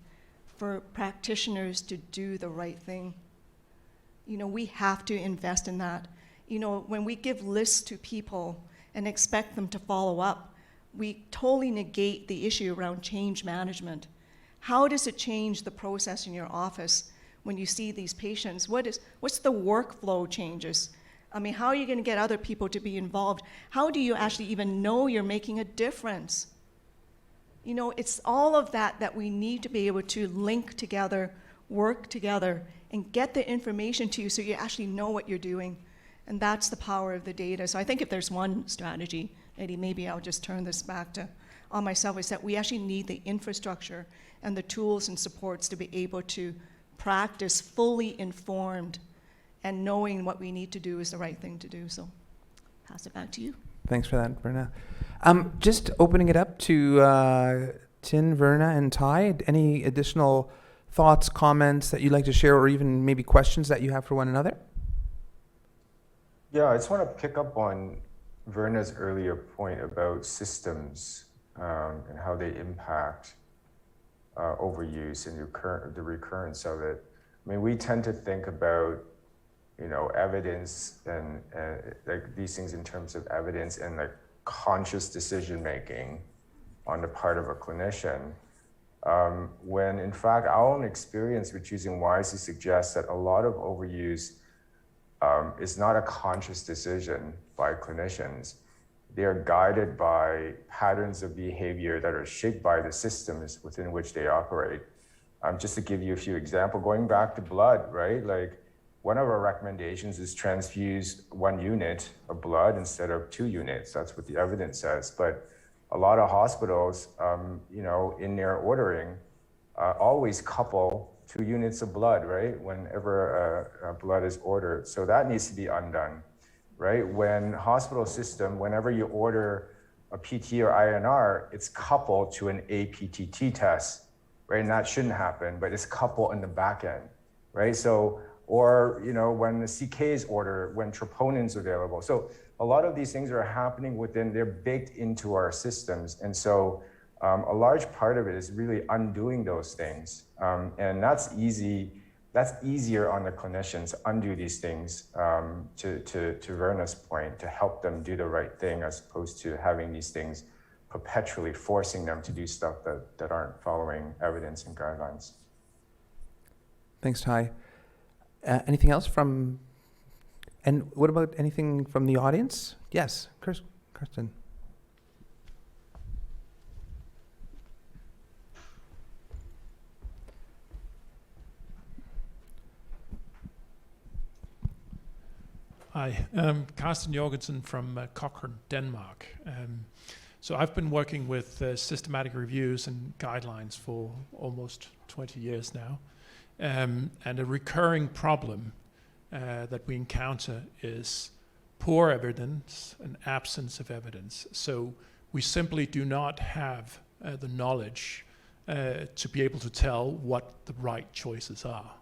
D: for practitioners to do the right thing. You know, we have to invest in that. You know, when we give lists to people and expect them to follow up, we totally negate the issue around change management. How does it change the process in your office when you see these patients? What's the workflow changes? I mean, how are you going to get other people to be involved? How do you actually even know you're making a difference? You know, it's all of that we need to be able to link together, work together, and get the information to you so you actually know what you're doing. And that's the power of the data. So I think if there's one strategy, Eddie, maybe I'll just turn this back on myself, is that we actually need the infrastructure and the tools and supports to be able to practice fully informed and knowing what we need to do is the right thing to do. So pass it back to you.
A: Thanks for that, Verna. Just opening it up to Tin, Verna, and Ty. Any additional thoughts, comments that you'd like to share, or even maybe questions that you have for one another?
B: Yeah, I just want to pick up on Verna's earlier point about systems and how they impact overuse and the recurrence of it. I mean, we tend to think about, you know, evidence and like these things in terms of evidence and like conscious decision making on the part of a clinician. When in fact our own experience with choosing wisely suggests that a lot of overuse is not a conscious decision by clinicians. They are guided by patterns of behavior that are shaped by the systems within which they operate. Just to give you a few examples, going back to blood, right? Like one of our recommendations is transfuse 1 unit of blood instead of 2 units. That's what the evidence says. But a lot of hospitals, you know, in their ordering, always couple 2 units of blood, right? Whenever blood is ordered. So that needs to be undone, right? When hospital system, whenever you order a PT or INR, it's coupled to an APTT test, right? And that shouldn't happen, but it's coupled in the back end, right? So, or, you know, when the CK is ordered, when troponin's available. So a lot of these things are happening within, they're baked into our systems. And so a large part of it is really undoing those things. And that's easier on the clinicians to undo these things, to Verna's point, to help them do the right thing, as opposed to having these things perpetually forcing them to do stuff that aren't following evidence and guidelines.
A: Thanks, Ty. Anything else from, and what about anything from the audience? Yes, Kirsten.
I: Hi, Carsten Jorgensen from Cochrane, Denmark. So I've been working with systematic reviews and guidelines for almost 20 years now. And a recurring problem that we encounter is poor evidence and absence of evidence. So we simply do not have the knowledge to be able to tell what the right choices are.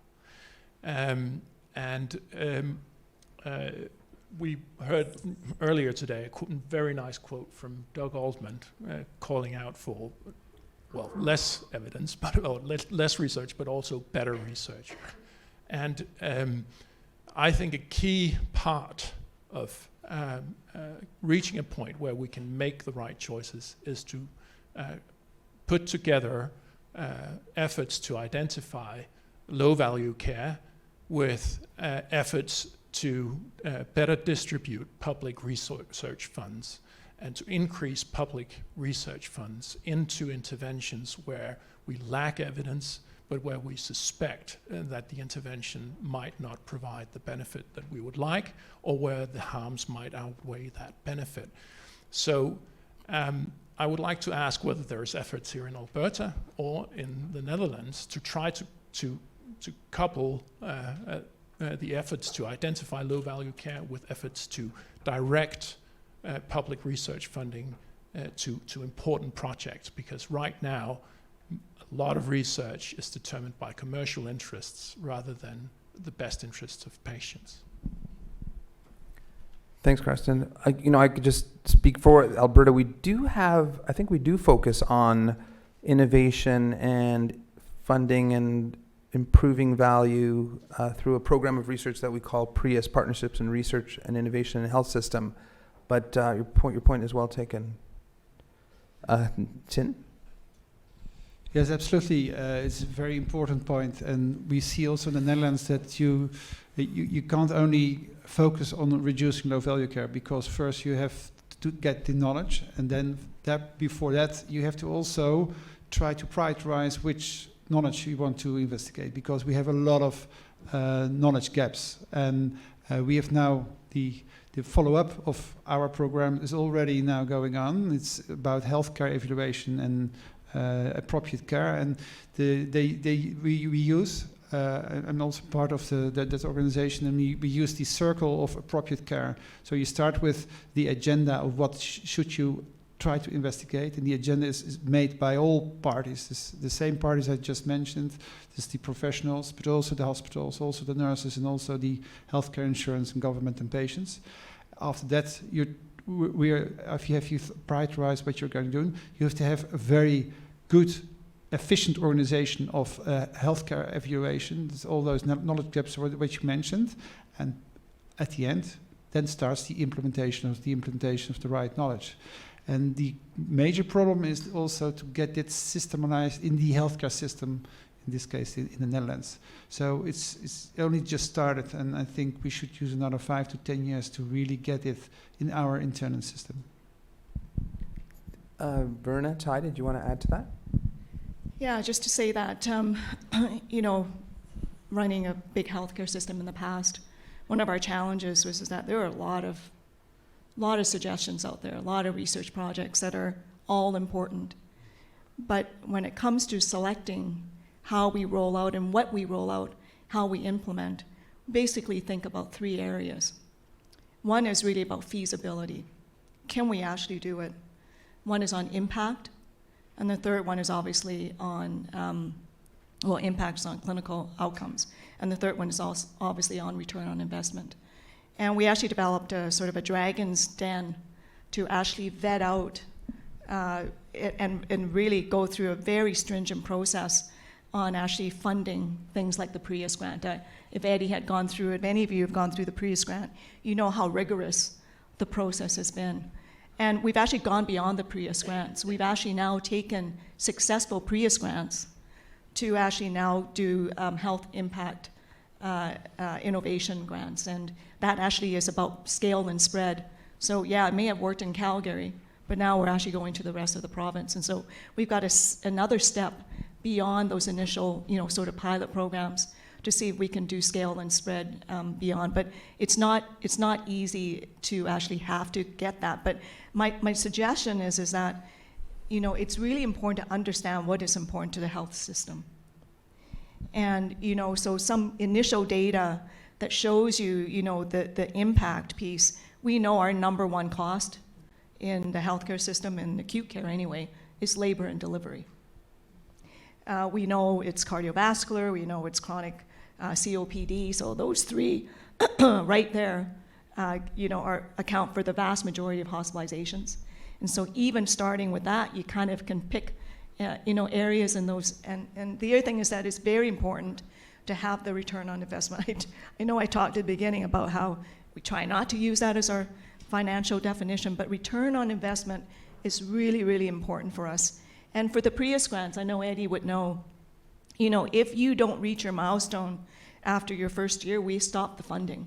I: We heard earlier today a very nice quote from Doug Altman calling out for, well, less evidence, or less research, but also better research. And I think a key part of reaching a point where we can make the right choices is to put together efforts to identify low-value care with efforts to better distribute public research funds and to increase public research funds into interventions where we lack evidence, but where we suspect that the intervention might not provide the benefit that we would like, or where the harms might outweigh that benefit. So I would like to ask whether there's efforts here in Alberta or in the Netherlands to try to couple the efforts to identify low-value care with efforts to direct public research funding to important projects, because right now a lot of research is determined by commercial interests rather than the best interests of patients.
A: Thanks, Karsten. I could just speak for Alberta. I think we do focus on innovation and funding and improving value through a program of research that we call PRIUS, Partnerships in Research and Innovation in the Health System. But your point is well taken. Tin?
C: Yes, absolutely. It's a very important point, and we see also in the Netherlands that you can't only focus on reducing low-value care, because first you have to get the knowledge, and then before that you have to also try to prioritize which knowledge you want to investigate, because we have a lot of knowledge gaps, and we have now the follow-up of our program is already now going on. It's about healthcare evaluation and appropriate care, and we use. I'm also part of that organization, and we use the circle of appropriate care. So you start with the agenda of what should you try to investigate, and the agenda is made by all parties, the same parties I just mentioned. This is the professionals, but also the hospitals, also the nurses, and also the healthcare insurance and government and patients. After that, if you prioritize what you're going to do, you have to have a very good, efficient organization of healthcare evaluation. There's all those knowledge gaps which you mentioned, and at the end, then starts the implementation of the right knowledge. And the major problem is also to get it systemized in the healthcare system, in this case in the Netherlands. So it's only just started, and I think we should use another 5 to 10 years to really get it in our internal system.
A: Verna, Ty, did you want to add to that?
D: Yeah, just to say that, running a big healthcare system in the past, one of our challenges was that there are a lot of suggestions out there, a lot of research projects that are all important. But when it comes to selecting how we roll out and what we roll out, how we implement, basically think about 3 areas. One is really about feasibility. Can we actually do it? One is on impact, and the third one is obviously on, impacts on clinical outcomes. And the third one is also obviously on return on investment. And we actually developed a sort of a dragon's den to actually vet out and really go through a very stringent process on actually funding things like the PRIUS grant. If Eddie had gone through it, if any of you have gone through the PRIUS grant, you know how rigorous the process has been. And we've actually gone beyond the PRIUS grants. We've actually now taken successful PRIUS grants, to actually now do health impact innovation grants, and that actually is about scale and spread. So yeah, it may have worked in Calgary, but now we're actually going to the rest of the province, and so we've got another step beyond those initial, sort of pilot programs to see if we can do scale and spread beyond. But it's not easy to actually have to get that. But my suggestion is that, it's really important to understand what is important to the health system. And, so some initial data that shows you, the impact piece. We know our number one cost in the healthcare system, in acute care anyway, is labor and delivery. We know it's cardiovascular, we know it's chronic COPD, so those three right there, account for the vast majority of hospitalizations. And so even starting with that, you kind of can pick, areas in those. And the other thing is that it's very important to have the return on investment. I know I talked at the beginning about how we try not to use that as our financial definition, but return on investment is really, really important for us. And for the Prius grants, I know Eddie would know, if you don't reach your milestone after your first year, we stop the funding.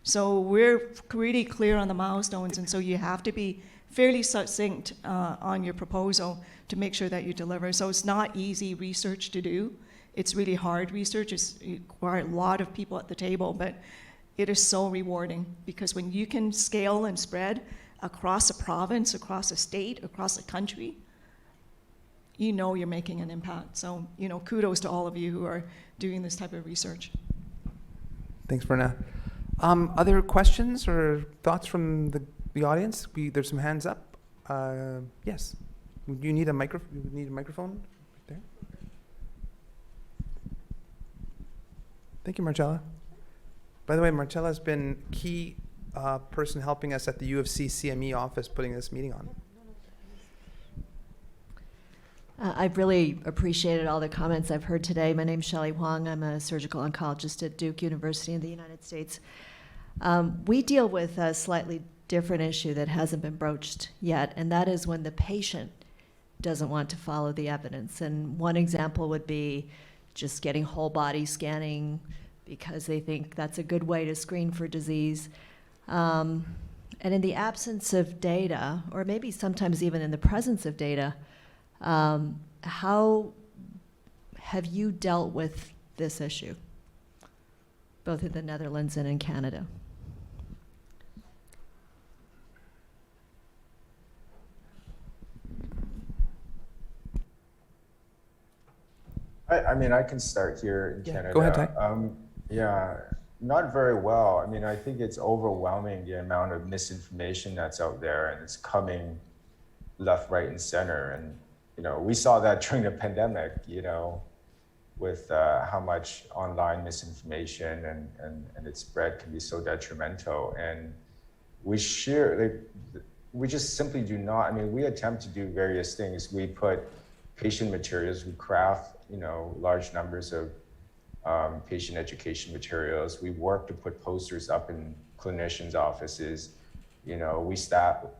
D: So we're really clear on the milestones, and so you have to be fairly succinct on your proposal to make sure that you deliver. So it's not easy research to do. It's really hard research. It requires a lot of people at the table, but it is so rewarding, because when you can scale and spread across a province, across a state, across a country, you're making an impact. So, kudos to all of you who are doing this type of research.
A: Thanks, Verna. Other questions or thoughts from the audience? There's some hands up. Yes. Do you need a microphone? Right there. Thank you, Marcella. By the way, Marcella's been key person helping us at the U of C CME office putting this meeting on.
J: I've really appreciated all the comments I've heard today. My name's Shelley Huang. I'm a surgical oncologist at Duke University in the United States. We deal with a slightly different issue that hasn't been broached yet, and that is when the patient doesn't want to follow the evidence. And one example would be just getting whole body scanning because they think that's a good way to screen for disease. And in the absence of data, or maybe sometimes even in the presence of data, how have you dealt with this issue, both in the Netherlands and in Canada?
B: I can start here in Canada.
A: Go ahead, Ty.
B: Yeah, not very well. I think it's overwhelming, the amount of misinformation that's out there, and it's coming left, right, and center. And we saw that during the pandemic, with how much online misinformation and its spread can be so detrimental. And we just simply do not. We attempt to do various things. We put patient materials, we craft, large numbers of patient education materials. We work to put posters up in clinicians' offices. We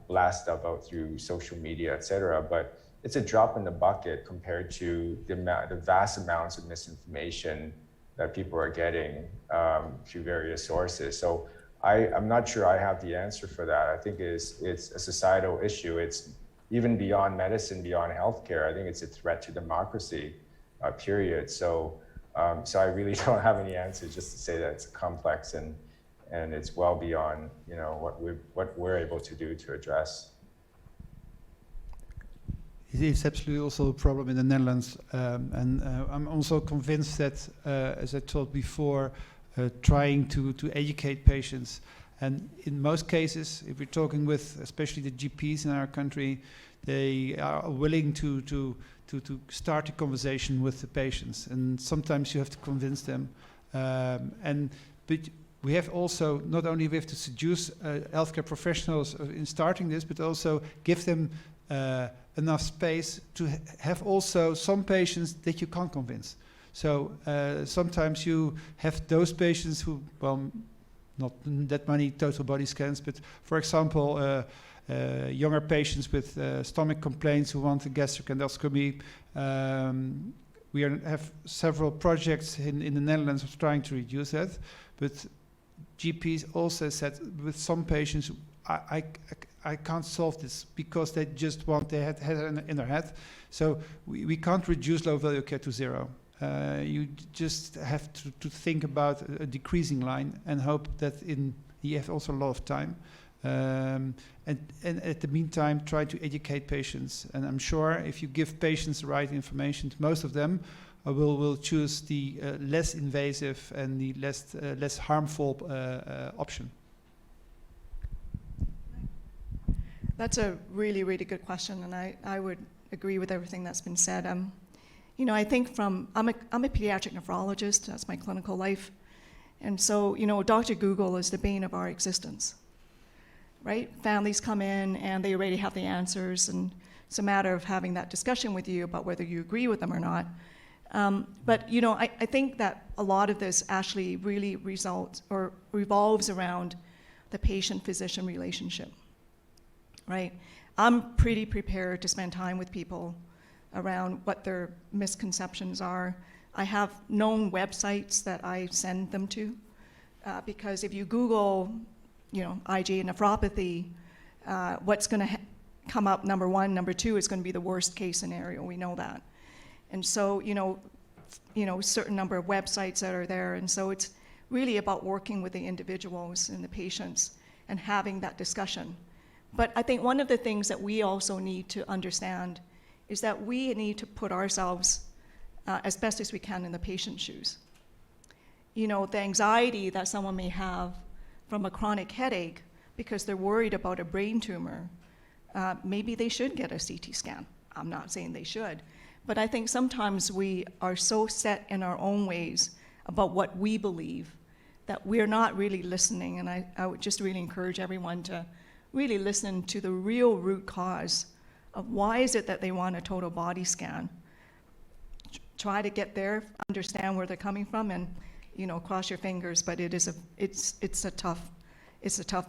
B: blast stuff out through social media, et cetera. But it's a drop in the bucket compared to the vast amounts of misinformation that people are getting through various sources. So I'm not sure I have the answer for that. I think it's a societal issue. It's even beyond medicine, beyond healthcare. I think it's a threat to democracy, period. So I really don't have any answers, just to say that it's complex and it's well beyond what we're able to do to address.
C: It is absolutely also a problem in the Netherlands, and I'm also convinced that, as I told before, trying to educate patients, and in most cases, if we're talking with especially the GPs in our country, they are willing to start a conversation with the patients, and sometimes you have to convince them. But we have also, not only we have to seduce healthcare professionals in starting this, but also give them enough space to have also some patients that you can't convince. So sometimes you have those patients who, not that many total body scans, but for example, younger patients with stomach complaints who want a gastric endoscopy, have several projects in the Netherlands of trying to reduce that, but GPs also said with some patients, I can't solve this because they just want they had in their head. So we can't reduce low value care to zero. You just have to think about a decreasing line and hope that you have also a lot of time. And at the meantime, try to educate patients. And I'm sure if you give patients the right information, most of them will choose the less invasive and the less harmful option.
D: That's a really, really good question, and I would agree with everything that's been said. You know, I think I'm a pediatric nephrologist. That's my clinical life, and so you know, Dr. Google is the bane of our existence, right? Families come in and they already have the answers, and it's a matter of having that discussion with you about whether you agree with them or not. But you know, I think that a lot of this actually really revolves around the patient-physician relationship. Right? I'm pretty prepared to spend time with people around what their misconceptions are. I have known websites that I send them to because if you Google, you know, IgA nephropathy, what's going to come up, number one, number two, is going to be the worst case scenario. We know that. And so, you know, certain number of websites that are there. And so it's really about working with the individuals and the patients and having that discussion. But I think one of the things that we also need to understand is that we need to put ourselves as best as we can in the patient's shoes. You know, the anxiety that someone may have from a chronic headache because they're worried about a brain tumor, maybe they should get a CT scan. I'm not saying they should. But I think sometimes we are so set in our own ways about what we believe that we're not really listening. And I would just really encourage everyone to really listen to the real root cause of why is it that they want a total body scan. Try to get there, understand where they're coming from, and you know, cross your fingers. But it's a tough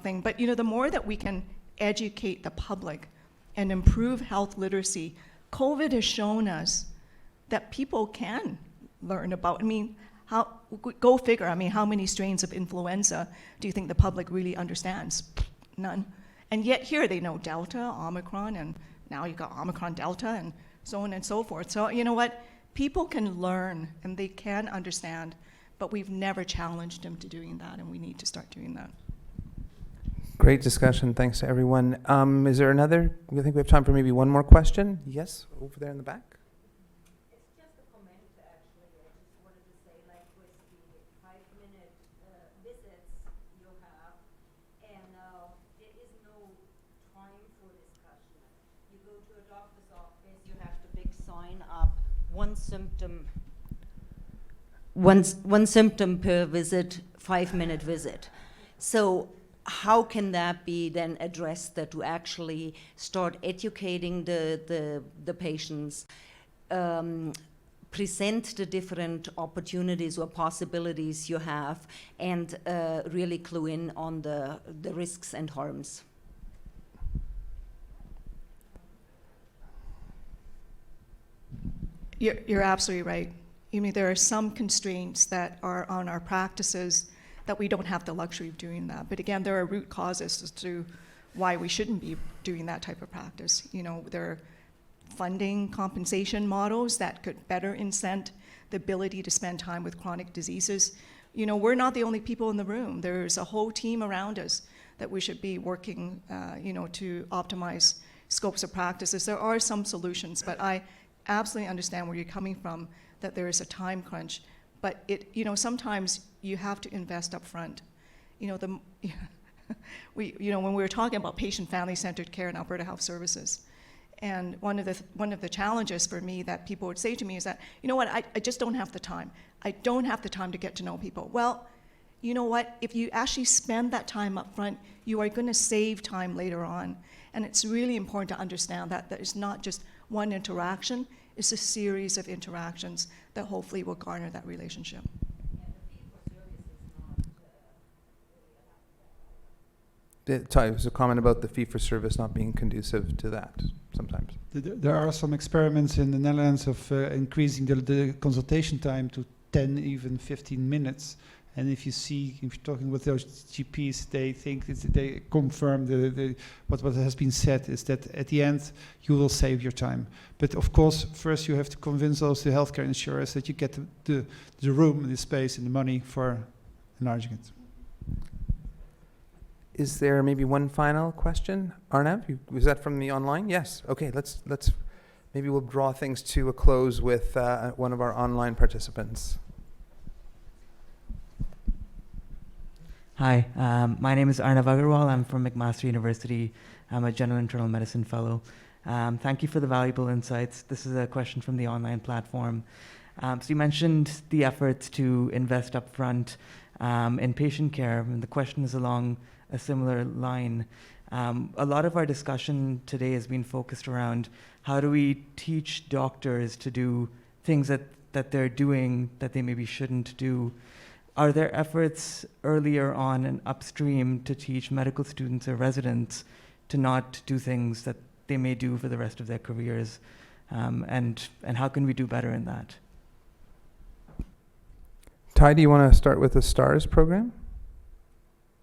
D: thing. But you know, the more that we can educate the public and improve health literacy, COVID has shown us that people can learn about. I mean, go figure. I mean, how many strains of influenza do you think the public really understands? None. And yet here they know Delta, Omicron, and now you've got Omicron Delta, and so on and so forth. So you know what? People can learn and they can understand, but we've never challenged them to doing that, and we need to start doing that.
A: Great discussion. Thanks to everyone. Is there another? I think we have time for maybe one more question. Yes, over there in the back.
K: One symptom per visit, 5-minute visit. So how can that be then addressed to actually start educating the patients, present the different opportunities or possibilities you have, and really clue in on the risks and harms?
D: You're absolutely right. I mean, there are some constraints that are on our practices that we don't have the luxury of doing that. But again, there are root causes as to why we shouldn't be doing that type of practice. You know, there are funding compensation models that could better incent the ability to spend time with chronic diseases. You know, we're not the only people in the room. There's a whole team around us that we should be working, you know, to optimize scopes of practices. There are some solutions, but I absolutely understand where you're coming from, that there is a time crunch. But you know, sometimes you have to invest up front. You know, you know, when we were talking about patient family-centered care in Alberta Health Services, and one of the challenges for me that people would say to me is that, you know what, I just don't have the time. I don't have the time to get to know people. Well, you know what, if you actually spend that time up front, you are going to save time later on. And it's really important to understand that it's not just one interaction, it's a series of interactions that hopefully will garner that relationship.
A: Sorry, it was a comment about the fee-for-service not being conducive to that sometimes.
C: There are some experiments in the Netherlands of increasing the consultation time to 10, even 15 minutes. And if you're talking with those GPs, they think they confirm what has been said is that at the end you will save your time. But of course, first you have to convince also the healthcare insurers that you get the room, the space, and the money for enlarging it.
A: Is there maybe one final question? Arnav, was that from the online? Yes. Okay, let's maybe we'll draw things to a close with one of our online participants.
F: Hi, my name is Arnav Agarwal. I'm from McMaster University. I'm a general internal medicine fellow. Thank you for the valuable insights. This is a question from the online platform. So you mentioned the efforts to invest upfront in patient care, and the question is along a similar line. A lot of our discussion today has been focused around how do we teach doctors to do things that they're doing that they maybe shouldn't do. Are there efforts earlier on and upstream to teach medical students or residents to not do things that they may do for the rest of their careers? And how can we do better in that?
A: Ty, do you want to start with the STARS program?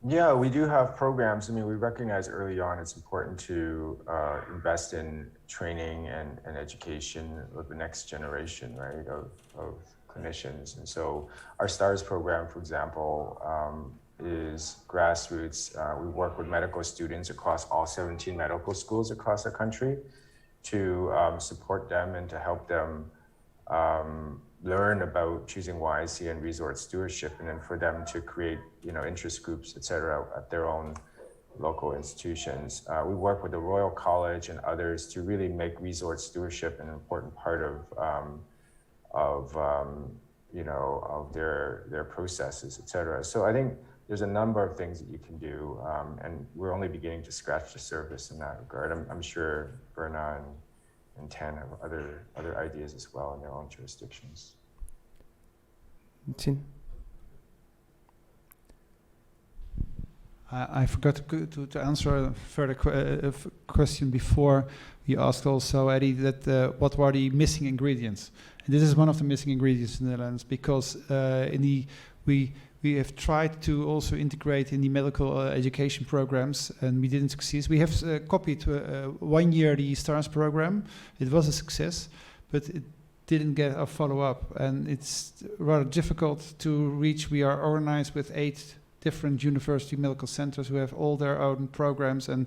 B: Yeah, we do have programs. I mean, we recognize early on it's important to invest in training and education of the next generation, right, of clinicians. And so our STARS program, for example, is grassroots. We work with medical students across all 17 medical schools across the country to support them and to help them learn about choosing wisely and resource stewardship, and then for them to create, interest groups, et cetera, at their own local institutions. We work with the Royal College and others to really make resource stewardship an important part of their processes, et cetera. So I think there's a number of things that you can do, and we're only beginning to scratch the surface in that regard. I'm sure Berna and Tan have other ideas as well in their own jurisdictions.
A: Tin?
C: I forgot to answer a further question before. You asked also, Eddie, that what were the missing ingredients? And this is one of the missing ingredients in the Netherlands, because we have tried to also integrate in the medical education programs, and we didn't succeed. We have copied 1 year the STARS program. It was a success, but it didn't get a follow-up, and it's rather difficult to reach. We are organized with 8 different university medical centers who have all their own programs, and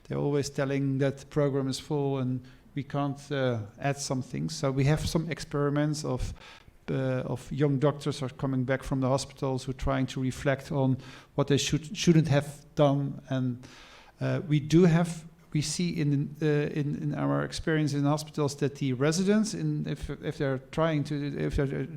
C: they're always telling that the program is full and we can't add some things. So we have some experiments of young doctors are coming back from the hospitals who are trying to reflect on what they shouldn't have done, and we see in our experience in hospitals that the residents, if they're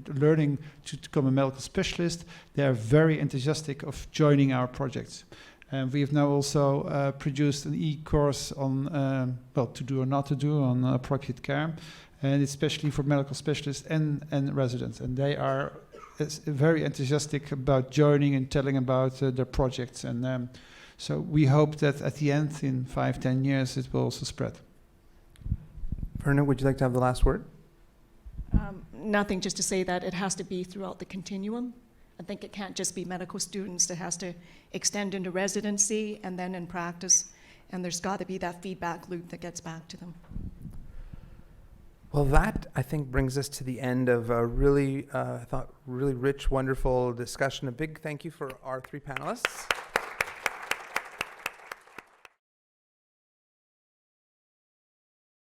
C: learning to become a medical specialist, they are very enthusiastic of joining our projects. And we have now also produced an e-course on to do or not to do on appropriate care, and especially for medical specialists and residents. And they are very enthusiastic about joining and telling about their projects. And so we hope that at the end, in 5-10 years, it will also spread.
A: Verna, would you like to have the last word?
D: Nothing, just to say that it has to be throughout the continuum. I think it can't just be medical students. It has to extend into residency and then in practice. And there's got to be that feedback loop that gets back to them.
A: Well, that, I think, brings us to the end of a really rich, wonderful discussion. A big thank you for our 3 panelists.